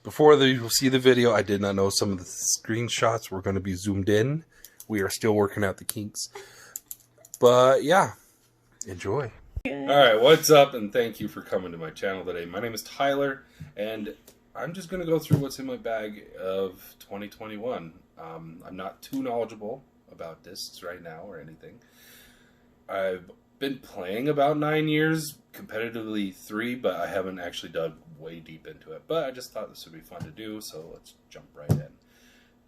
Before you see the video, I did not know some of the screenshots were going to be zoomed in. We are still working out the kinks. But yeah, enjoy. Alright, what's up, and thank you for coming to my channel today. My name is Tyler, and I'm just going to go through what's in my bag of 2021. I'm not too knowledgeable about discs right now or anything. I've been playing about 9 years, competitively 3, but I haven't actually dug way deep into it. But I just thought this would be fun to do, so let's jump right in.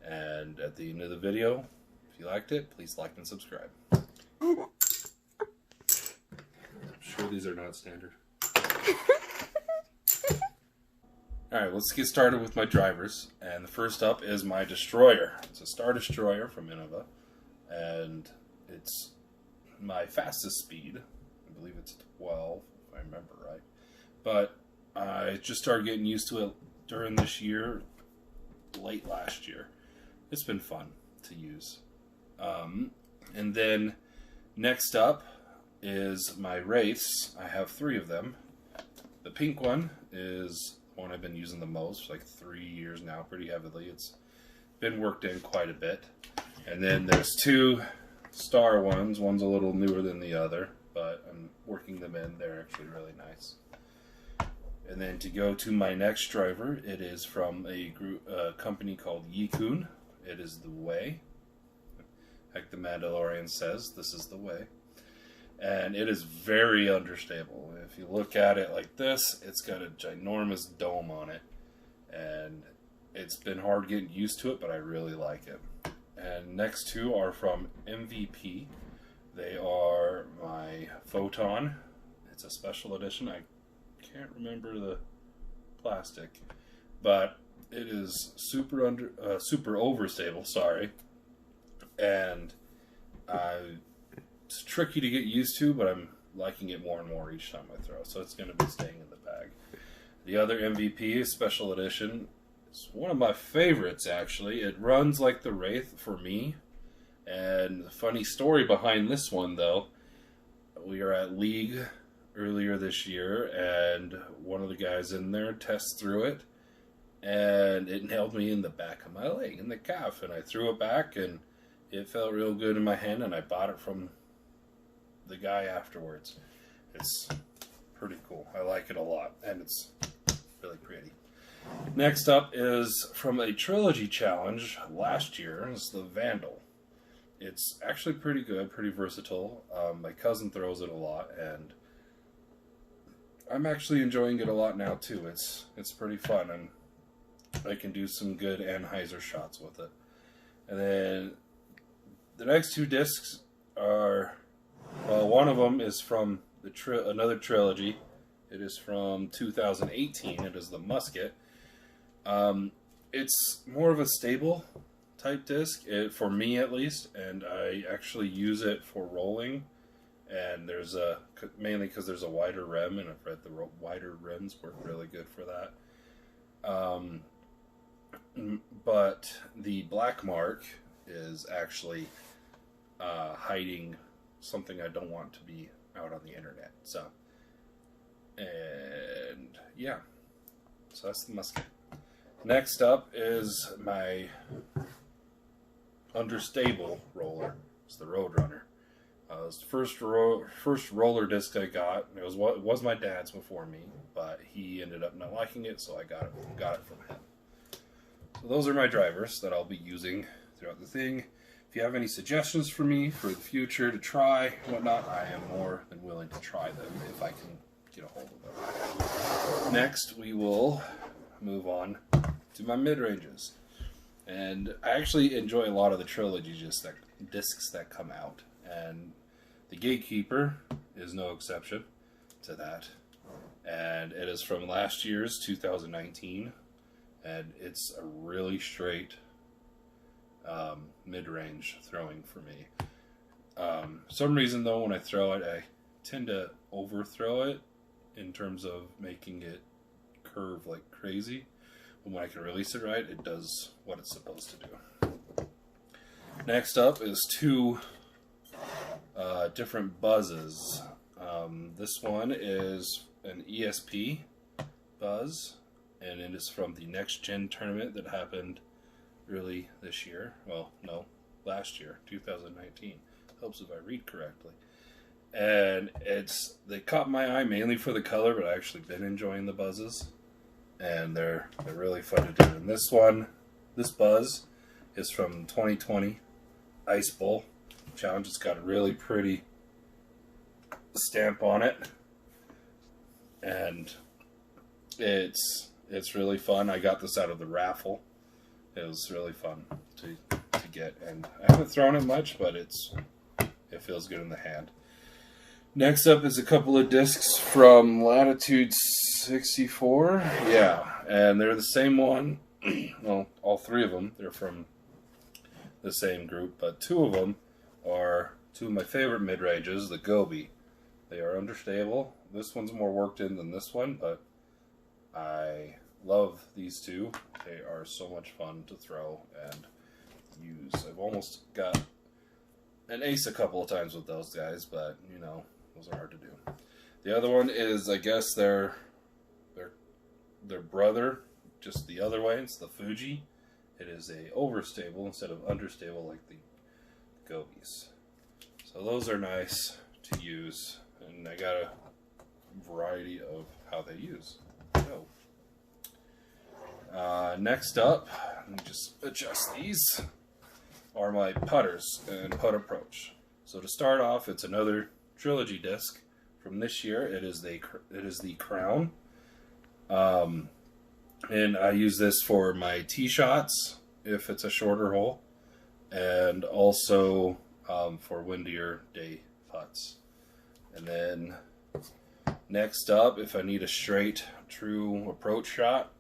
And at the end of the video, if you liked it, please like and subscribe. I'm sure these are not standard. Alright, let's get started with my drivers. And the first up is my Destroyer. It's a Star Destroyer from Innova. And it's my fastest speed. I believe it's 12, if I remember right. But I just started getting used to it during this year, late last year. It's been fun to use. And then next up is my Wraiths. I have 3 of them. The pink one is the one I've been using the most, for like 3 years now, pretty heavily. It's been worked in quite a bit. And then there's 2 star ones. One's a little newer than the other, but I'm working them in. They're actually really nice. And then to go to my next driver, it is from a company called Yikun. It is the Way. Like the Mandalorian says, this is the way. And it is very understable. If you look at it like this, it's got a ginormous dome on it. And it's been hard getting used to it, but I really like it. And next 2 are from MVP. They are my Photon. It's a special edition. I can't remember the plastic, but it is super overstable. Sorry, and it's tricky to get used to, but I'm liking it more and more each time I throw. So it's going to be staying in the bag. The other MVP special edition. It's one of my favorites, actually. It runs like the Wraith for me. And the funny story behind this one, though, we are at League earlier this year, and one of the guys in there tests through it, and it nailed me in the back of my leg, in the calf, and I threw it back, and it felt real good in my hand, and I bought it from the guy afterwards. It's pretty cool. I like it a lot, and it's really pretty. Next up is from a trilogy challenge last year. It's the Vandal. It's actually pretty good, pretty versatile. My cousin throws it a lot, and I'm actually enjoying it a lot now too. It's pretty fun, and I can do some good Anheuser shots with it. And then the next 2 discs are, well, one of them is from another trilogy. It is from 2018. It is the Musket. It's more of a stable type disc, for me at least, and I actually use it for rolling. And there's mainly because there's a wider rim, and I've read the wider rims work really good for that. But the black mark is actually hiding something I don't want to be out on the internet. So, and yeah, so that's the Musket. Next up is my understable roller. It's the Roadrunner. It was the first roller disc I got. It was my dad's before me, but he ended up not liking it, so I got it from him. So those are my drivers that I'll be using throughout the thing. If you have any suggestions for me for the future to try and whatnot, I am more than willing to try them if I can get a hold of them. Next, we will move on to my mid-ranges. And I actually enjoy a lot of the trilogy discs that come out. And the Gatekeeper is no exception to that. And it is from last year's 2019. And it's a really straight mid-range throwing for me. For some reason, though, when I throw it, I tend to overthrow it in terms of making it curve like crazy. But when I can release it right, it does what it's supposed to do. Next up is 2 different buzzes. This one is an ESP buzz, and it is from the Next Gen tournament that happened early this year. Well, no, last year, 2019. Helps if I read correctly. And they caught my eye mainly for the color, but I've actually been enjoying the buzzes, and they're really fun to do. And this buzz is from 2020 Ice Bowl Challenge. It's got a really pretty stamp on it, and it's really fun. I got this out of the raffle. It was really fun to get, and I haven't thrown it much, but it feels good in the hand. Next up is a couple of discs from Latitude 64. Yeah, and they're the same one. Well, all three of them, they're from the same group, but two of them are two of my favorite mid-ranges, the Gobi. They are understable. This one's more worked in than this one, but I love these two. They are so much fun to throw and use. I've almost got an ace a couple of times with those guys, but, you know, those are hard to do. The other one is, I guess, their brother, just the other way. It's the Fuji. It is a overstable instead of understable like the Gobis. So those are nice to use, and I got a variety of how they use. So, next up, let me just adjust these, are my putters and putt approach. So to start off, it's another Trilogy disc from this year. It is the Crown, and I use this for my tee shots if it's a shorter hole, and also for windier day putts. And then next up, if I need a straight true approach shot,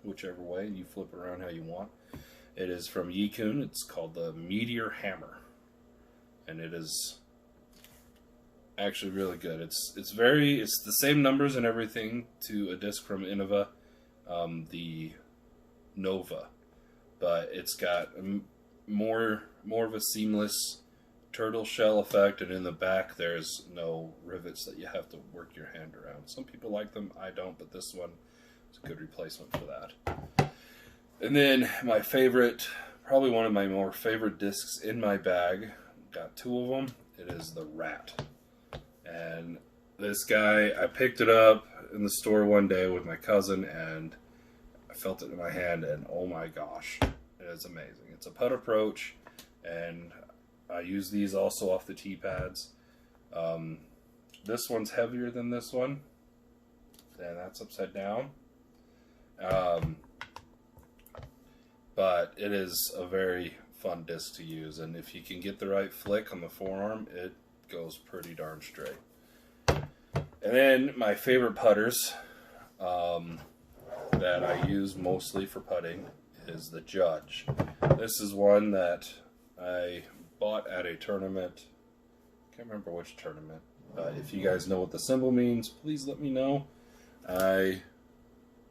whichever way you flip it around how you want, it is from Yikun. It's called the Meteor Hammer, and it is actually really good. It's the same numbers and everything to a disc from Innova, the Nova, but it's got more of a seamless turtle shell effect, and in the back there's no rivets that you have to work your hand around. Some people like them, I don't, but this one is a good replacement for that. And then my favorite, probably one of my more favorite discs in my bag, got two of them. It is the Rat. And this guy, I picked it up in the store one day with my cousin, and I felt it in my hand, and oh my gosh, it is amazing. It's a putt approach, and I use these also off the tee pads. This one's heavier than this one, and that's upside down. But it is a very fun disc to use, and if you can get the right flick on the forearm, it goes pretty darn straight. And then my favorite putters that I use mostly for putting is the Judge. This is one that I bought at a tournament. Can't remember which tournament. If you guys know what the symbol means, please let me know. I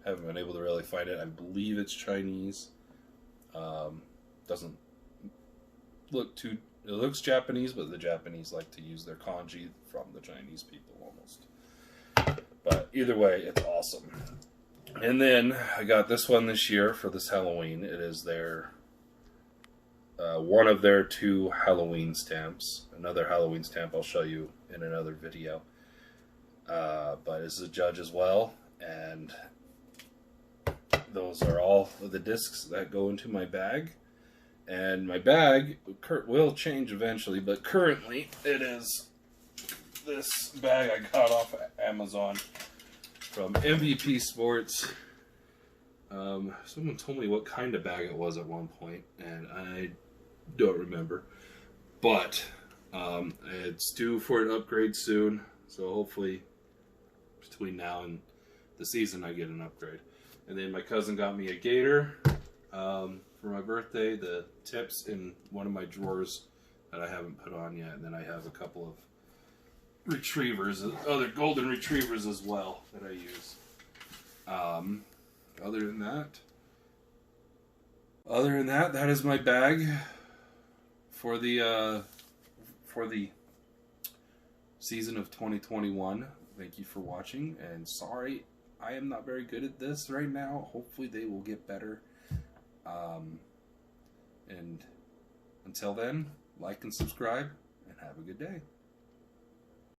haven't been able to really find it. I believe it's Chinese. Doesn't look too... It looks Japanese, but the Japanese like to use their kanji from the Chinese people almost. But either way, it's awesome. And then I got this one this year for this Halloween. It is their one of their two Halloween stamps. Another Halloween stamp I'll show you in another video. But it's a Judge as well, and those are all of the discs that go into my bag. And my bag will change eventually, but currently it is this bag I got off of Amazon from MVP Sports. Someone told me what kind of bag it was at one point, and I don't remember. But it's due for an upgrade soon, so hopefully between now and the season I get an upgrade. And then my cousin got me a Gator for my birthday. The tips in one of my drawers that I haven't put on yet, and then I have a couple of retrievers, other golden retrievers as well that I use. Other than that, that is my bag for the season of 2021. Thank you for watching, and sorry I am not very good at this right now. Hopefully they will get better. And until then, like and subscribe, and have a good day.